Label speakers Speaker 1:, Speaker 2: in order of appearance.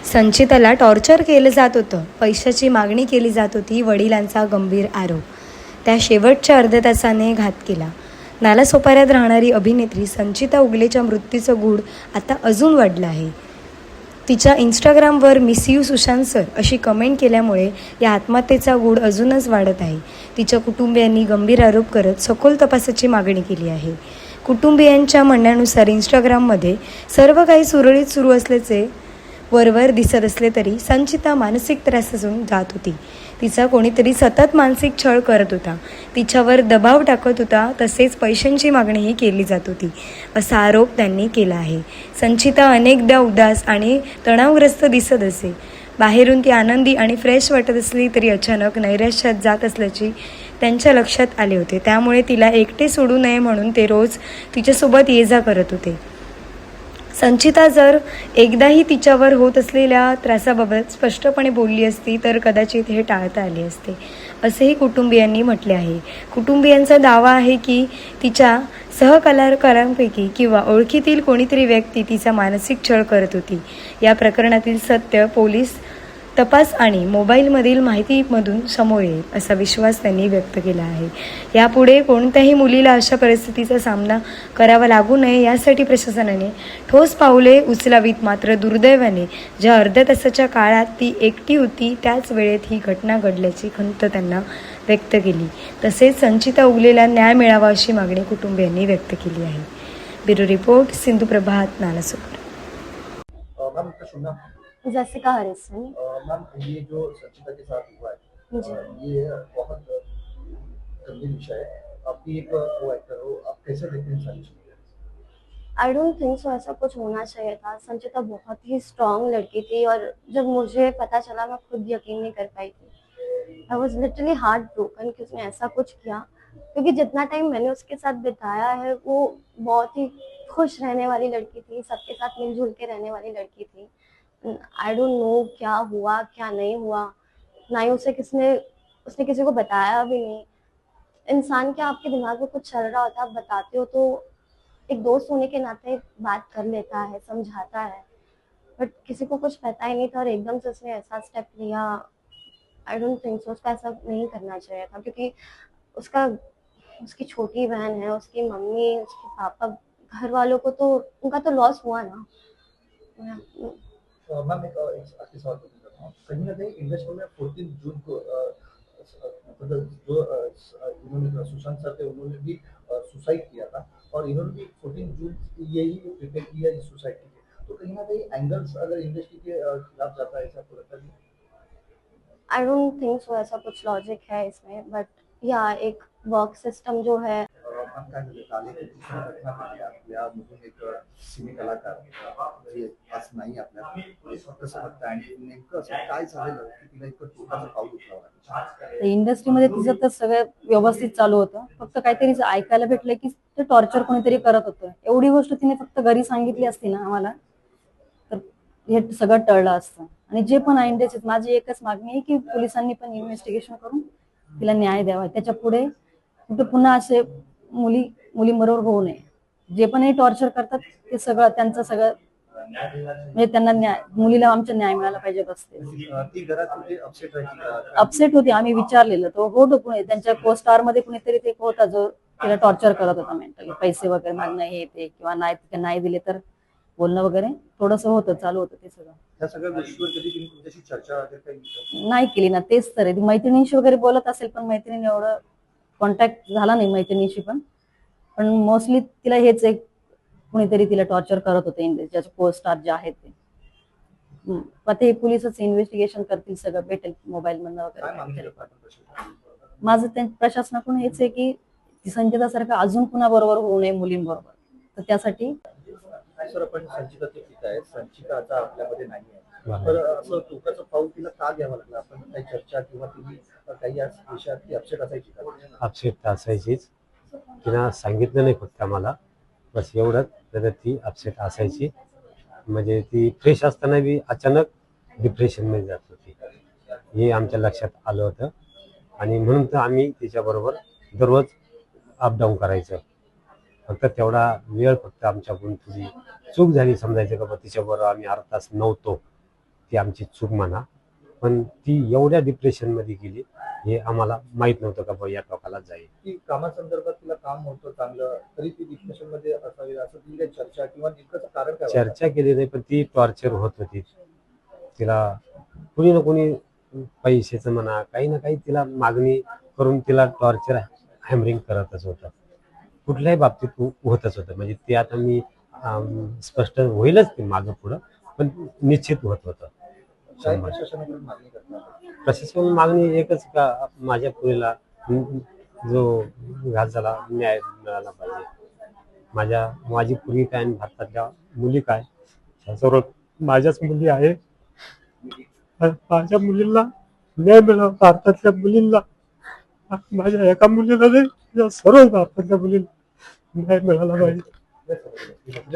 Speaker 1: संचिताला torture केलं जात होतं, पैशाची मागणी केली जात होती, वडिलांचा गंभीर आरोप. त्या शेवटच्या अर्ध्या तासाने घात केला. नालासोपाऱ्यात राहणारी अभिनेत्री संचिता उगलेच्या मृत्यूचं गूढ आता अजून वाढलं आहे. तिच्या इंस्टाग्रामवर मिस यू सुशांत सर अशी कमेंट केल्यामुळे या आत्महत्येचा गूढ अजूनच वाढत आहे. तिच्या कुटुंबियांनी गंभीर आरोप करत सखोल तपासाची मागणी केली आहे. कुटुंबियांच्या म्हणण्यानुसार इंस्टाग्राममध्ये सर्व काही सुरळीत सुरू असल्याचे वरवर दिसत असले तरी संचिता मानसिक त्रासातून जात होती. तिचा कोणीतरी सतत मानसिक छळ करत होता, तिच्यावर दबाव टाकत होता, तसेच पैशांची मागणीही केली जात होती, असा आरोप त्यांनी केला आहे. संचिता अनेकदा उदास आणि तणावग्रस्त दिसत असे. बाहेरून ती आनंदी आणि फ्रेश वाटत असली तरी अचानक नैराश्यात जात असल्याची त्यांच्या लक्षात आले होते. त्यामुळे तिला एकटे सोडू नये म्हणून ते रोज तिच्यासोबत ये जा करत होते. संचिता जर एकदाही तिच्यावर होत असलेल्या त्रासाबाबत स्पष्टपणे बोलली असती तर कदाचित हे टाळता आले असते, असेही कुटुंबियांनी म्हटले आहे. कुटुंबियांचा दावा आहे की तिच्या सहकलाकारांपैकी किंवा ओळखीतील कोणीतरी व्यक्ती तिचा मानसिक छळ करत होती. या प्रकरणातील सत्य पोलीस तपास आणि मोबाईलमधील माहितीमधून समोर येईल, असा विश्वास त्यांनी व्यक्त केला आहे. यापुढे कोणत्याही मुलीला अशा परिस्थितीचा सामना करावा लागू नये यासाठी प्रशासनाने ठोस पावले उचलावीत. मात्र दुर्दैवाने ज्या अर्ध्या तासाच्या काळात ती एकटी होती त्याच वेळेत ही घटना घडल्याची खंत त्यांना व्यक्त केली. तसेच संचिता उगलेला न्याय मिळावा अशी मागणी कुटुंबियांनी व्यक्त केली आहे. Bureau report, Sindhu Prabhat, Nalasopara.
Speaker 2: Jessica Harrison.
Speaker 3: Ma'am, ये जो संचिता के साथ हुआ है, ये बहुत गंभीर विषय है। आप भी एक को एक्टर हो, आप कैसे देखते हैं सारी चीजें?
Speaker 2: आई डोंट थिंक सो ऐसा कुछ होना चाहिए था। संचिता बहुत ही स्ट्रॉन्ग लड़की थी और जब मुझे पता चला मैं खुद यकीन नहीं कर पाई थी। I was literally heart broken कि उसने ऐसा कुछ किया, क्योंकि जितना टाइम मैंने उसके साथ बिताया है वो बहुत ही खुश रहने वाली लड़की थी, सबके साथ मिलजुल के रहने वाली लड़की थी। आई डोंट नो क्या हुआ क्या नहीं हुआ, ना ही उसने किसी को बताया भी नहीं। इंसान क्या, आपके दिमाग में कुछ चल रहा होता है, आप बताते हो तो एक दोस्त होने के नाते बात कर लेता है, समझाता है, बट किसी को कुछ पता ही नहीं था और एकदम से उसने ऐसा स्टेप लिया। आई डोंट थिंक सो, उसका ऐसा नहीं करना चाहिए था, क्योंकि उसकी छोटी बहन है, उसकी मम्मी, उसके पापा, घर वालों को तो उनका तो लॉस हुआ ना।
Speaker 3: मैम, एक आखिरी सवाल पूछना चाहता हूँ। कहीं ना कहीं इंडस्ट्री में 14 जून को मतलब जो इन्होंने सुशांत सर थे उन्होंने भी सुसाइड किया था और इन्होंने भी 14 जून यही प्रिपेयर किया इस सुसाइड के लिए, तो कहीं ना कहीं एंगल्स अगर इंडस्ट्री के खिलाफ जाता है, ऐसा आपको लगता है?
Speaker 2: आई डोंट थिंक सो ऐसा कुछ लॉजिक है इसमें, बट या एक वर्क सिस्टम जो है।
Speaker 3: हम काय म्हणते काले घटना घडली आपल्यामधून एक सिने कलाकार जे आज नाही आपल्याला, कसं वाटतं आणि नेमकं असं काय झालेलं की तिला इतकं टोकाचं पाऊल उचलावं लागलं?
Speaker 4: इंडस्ट्रीमध्ये तिचं तर सगळं व्यवस्थित चालू होतं, फक्त काहीतरी ऐकायला भेटलं की ते टॉर्चर कोणीतरी करत होतं. एवढी गोष्ट तिने फक्त घरी सांगितली असती ना आम्हाला तर हे सगळं टळलं असतं. आणि जे पण आहे त्याच्यात माझी एकच मागणी आहे की पोलिसांनी पण इन्व्हेस्टिगेशन करून तिला न्याय द्यावा. त्याच्या पुढे कुठे पुन्हा असे मुलींबरोबर होऊ नये. जे पण हे टॉर्चर करतात ते सगळं त्यांचं सगळं म्हणजे त्यांना मुलीला आमचा न्याय मिळाला पाहिजे असते.
Speaker 3: ती घरात होती,
Speaker 4: अपसेट होती. आम्ही विचारलेलं तो होतो पुणे त्यांच्या को स्टार मध्ये कुणीतरी ते होता जो तिला टॉर्चर करत होता मेंटली, पैसे वगैरे मागणं हे ते, किंवा नाही दिले तर बोलणं वगैरे थोडंसं होतं, चालू होतं ते सगळं.
Speaker 3: त्या सगळ्या गोष्टीवर कधी तुम्ही तुमच्याशी चर्चा
Speaker 4: नाही केली ना, तेच तर आहे. मैत्रिणींशी वगैरे बोलत असेल पण मैत्रिणी एवढं कॉन्टॅक्ट झाला नाही मैत्रिणीशी, पण मोस्टली तिला हेच एक कुणीतरी तिला टॉर्चर करत होते ज्याचे को स्टार जे आहेत ते. पण ते पोलिसच इन्व्हेस्टिगेशन करतील, सगळं भेटेल मोबाईल मधनं वगैरे. माझं त्या प्रशासनाकडून हेच आहे की संचिता सारखं अजून पुन्हा बरोबर होऊ नये मुलींबरोबर, तर त्यासाठी.
Speaker 3: सर, आपण संचिताचे पिता आहे, संचिता आता आपल्यामध्ये नाही आहे, तर असं टोकाचं पाऊल तिला का घ्यावं लागलं? आपण काही चर्चा किंवा तुम्ही काही या विषयात ती अपसेट असायची का?
Speaker 5: अपसेट असायचीच, तिनं सांगितलं नाही फक्त आम्हाला, बस एवढंच. तर ती अपसेट असायची, म्हणजे ती फ्रेश असताना बी अचानक डिप्रेशनमध्ये जात होती, हे आमच्या लक्षात आलं होतं. आणि म्हणून तर आम्ही तिच्याबरोबर दररोज अपडाऊन करायचं. फक्त तेवढा वेळ फक्त आमच्याकडून थोडी चूक झाली समजायचं का, तिच्याबरोबर आम्ही अर्धा तास नव्हतो, ती आमची चूक म्हणा, पण ती एवढ्या डिप्रेशनमध्ये गेली हे आम्हाला माहीत नव्हतं का या टोकाला जाईल.
Speaker 3: की कामासंदर्भात तिला काम होतं चांगलं तरी ती डिप्रेशन मध्ये असावी असं ती काही चर्चा किंवा नेमकं कारण काय वाटतं?
Speaker 5: चर्चा केली नाही, पण ती टॉर्चर होत होती. तिला कुणी ना कुणी पैशाचं म्हणा काही ना काही तिला मागणी करून तिला टॉर्चर हॅमरिंग करतच होतं. कुठल्याही बाबतीत होतच होतं. म्हणजे ते आता मी स्पष्ट होईलच ते मागं पुढं, पण निश्चित होत होतं.
Speaker 3: काय
Speaker 5: 100%.
Speaker 3: प्रशासनाकडून मागणी करणार?
Speaker 5: प्रशासन मागणी एकच का माझ्या पुरीला जो घात झाला न्याय मिळाला पाहिजे. माझी पुरी काय आणि भारतातल्या मुली काय ह्या सर्व माझ्याच मुली आहे. माझ्या मुलीला न्याय मिळाला, भारतातल्या मुलींना, माझ्या एका मुलीला नाही, या सर्व भारतातल्या मुलींना न्याय मिळाला पाहिजे.